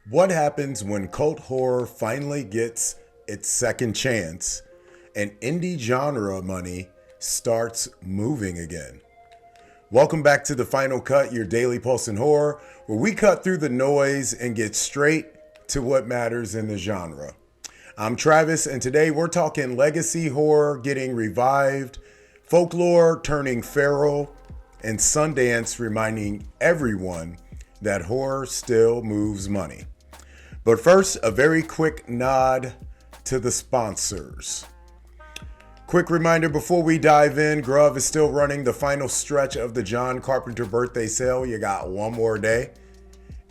What happens when cult horror finally gets its second chance and indie genre money starts moving again? Welcome back to The Final Cut, your daily pulse in horror, where we cut through the noise and get straight to what matters in the genre. I'm Travis, and today we're talking legacy horror getting revived, folklore turning feral, and Sundance reminding everyone that horror still moves money. But first, a very quick nod to the sponsors. Quick reminder before we dive in, Grub is still running the final stretch of the John Carpenter birthday sale. You got one more day.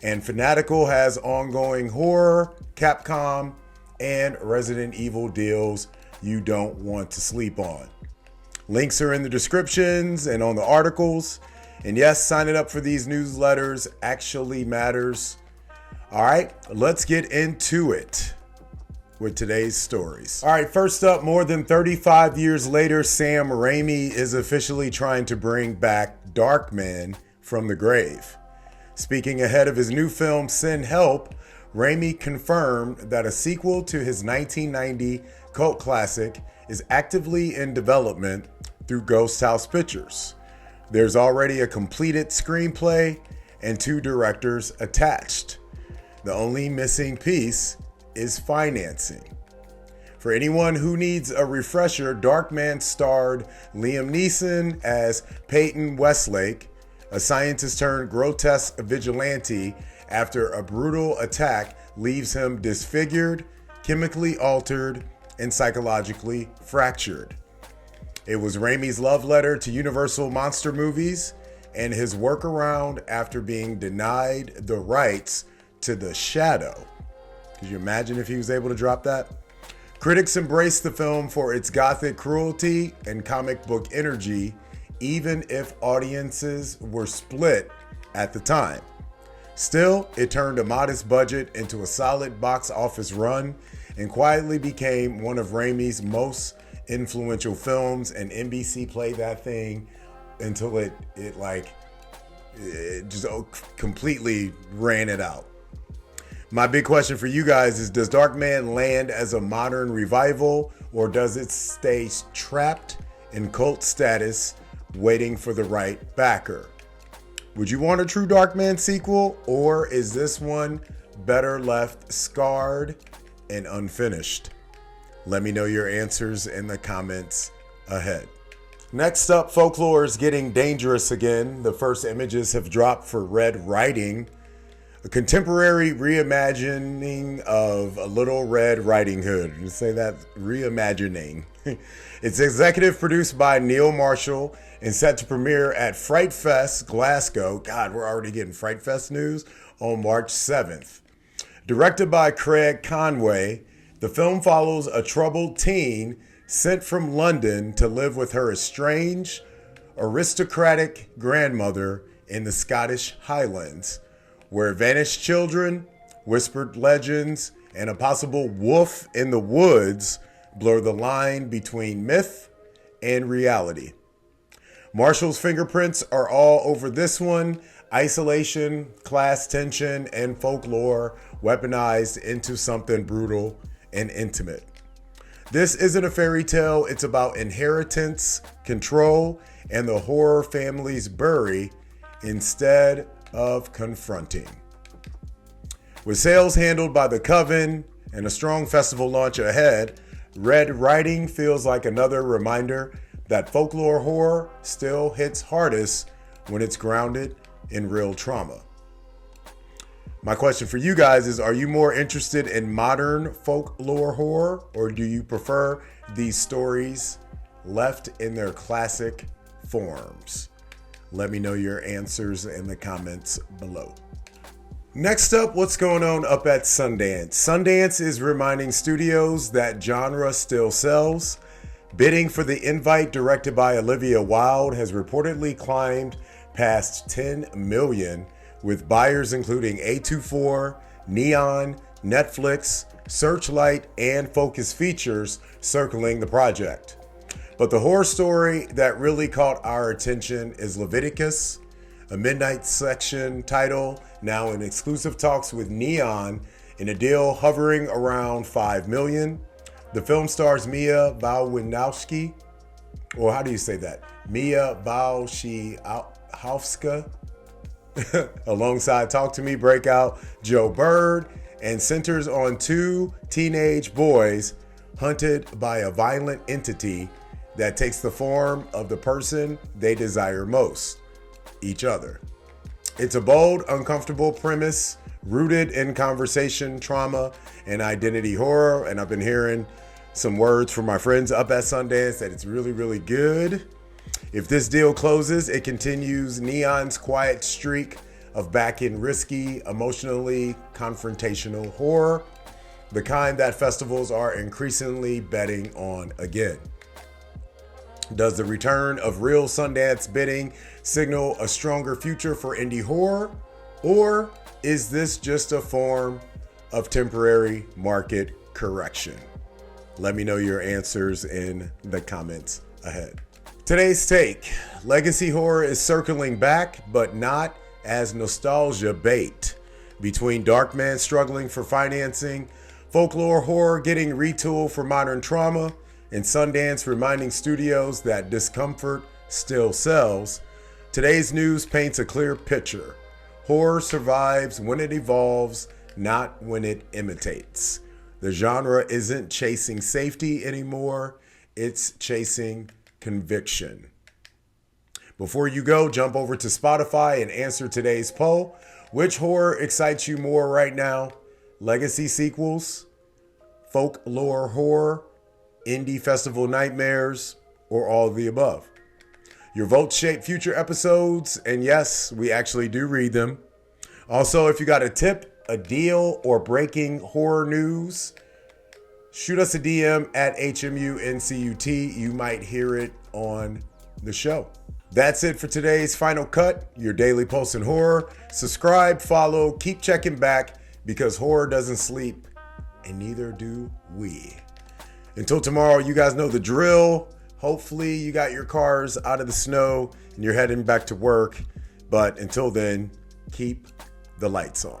And Fanatical has ongoing horror, Capcom, and Resident Evil deals you don't want to sleep on. Links are in the descriptions and on the articles. And yes, signing up for these newsletters actually matters. All right, let's get into it with today's stories. All right, first up, more than 35 years later, Sam Raimi is officially trying to bring back Darkman from the grave. Speaking ahead of his new film, Send Help, Raimi confirmed that a sequel to his 1990 cult classic is actively in development through Ghost House Pictures. There's already a completed screenplay and 2 directors attached. The only missing piece is financing. For anyone who needs a refresher, Darkman starred Liam Neeson as Peyton Westlake, a scientist turned grotesque vigilante after a brutal attack leaves him disfigured, chemically altered, and psychologically fractured. It was Raimi's love letter to Universal monster movies and his workaround after being denied the rights to The Shadow. Could you imagine if he was able to drop that? Critics embraced the film for its gothic cruelty and comic book energy, even if audiences were split at the time. Still, it turned a modest budget into a solid box office run and quietly became one of Raimi's most influential films, and NBC played that thing until it just completely ran it out. My big question for you guys is, does Darkman land as a modern revival, or does it stay trapped in cult status waiting for the right backer? Would you want a true Darkman sequel, or is this one better left scarred and unfinished? Let me know your answers in the comments ahead. Next up, Folklore is getting dangerous again. The first images have dropped for Red Riding, a contemporary reimagining of a Little Red Riding Hood. You say that, reimagining. It's executive produced by Neil Marshall and set to premiere at Fright Fest Glasgow. God, we're already getting Fright Fest news on March 7th. Directed by Craig Conway, the film follows a troubled teen sent from London to live with her estranged, aristocratic grandmother in the Scottish Highlands, where vanished children, whispered legends, and a possible wolf in the woods blur the line between myth and reality. Marshall's fingerprints are all over this one. Isolation, class tension, and folklore weaponized into something brutal and intimate. This isn't a fairy tale. It's about inheritance, control, and the horror families bury instead of confronting. With sales handled by the Coven and a strong festival launch ahead, Red Riding feels like another reminder that folklore horror still hits hardest when it's grounded in real trauma. My question for you guys is, are you more interested in modern folklore horror, or do you prefer these stories left in their classic forms? Let me know your answers in the comments below. Next up, what's going on up at Sundance? Sundance is reminding studios that genre still sells. Bidding for The Invite, directed by Olivia Wilde, has reportedly climbed past 10 million, with buyers including A24, Neon, Netflix, Searchlight, and Focus Features circling the project. But the horror story that really caught our attention is Leviticus, A midnight section title now in exclusive talks with Neon in a deal hovering around $5 million. The film stars Mia Wasikowska, or how do you say that? Mia Wasikowska, alongside Talk to Me breakout Joe Bird, and centers on two teenage boys hunted by a violent entity that takes the form of the person they desire most, each other. It's a bold, uncomfortable premise rooted in conversation, trauma, and identity horror. And I've been hearing some words from my friends up at Sundance that it's really, really good. If this deal closes, it continues Neon's quiet streak of backing risky, emotionally confrontational horror, the kind that festivals are increasingly betting on again. Does the return of real Sundance bidding signal a stronger future for indie horror? Or is this just a form of temporary market correction? Let me know your answers in the comments ahead. Today's take: legacy horror is circling back, but not as nostalgia bait. Between Darkman struggling for financing, folklore horror getting retooled for modern trauma, and Sundance reminding studios that discomfort still sells, today's news paints a clear picture. Horror survives when it evolves, not when it imitates. The genre isn't chasing safety anymore, it's chasing conviction. Before you go, jump over to Spotify and answer today's poll. Which horror excites you more right now? Legacy sequels, folklore horror, indie festival nightmares, or all of the above? Your votes shape future episodes, and yes, we actually do read them. Also, if you got a tip, a deal, or breaking horror news, shoot us a DM at HMUNCUT. You might hear it on the show. That's it for today's Final Cut, your daily pulse in horror. Subscribe, follow, keep checking back, because horror doesn't sleep, and neither do we. Until tomorrow, you guys know the drill. Hopefully you got your cars out of the snow and you're heading back to work. But until then, keep the lights on.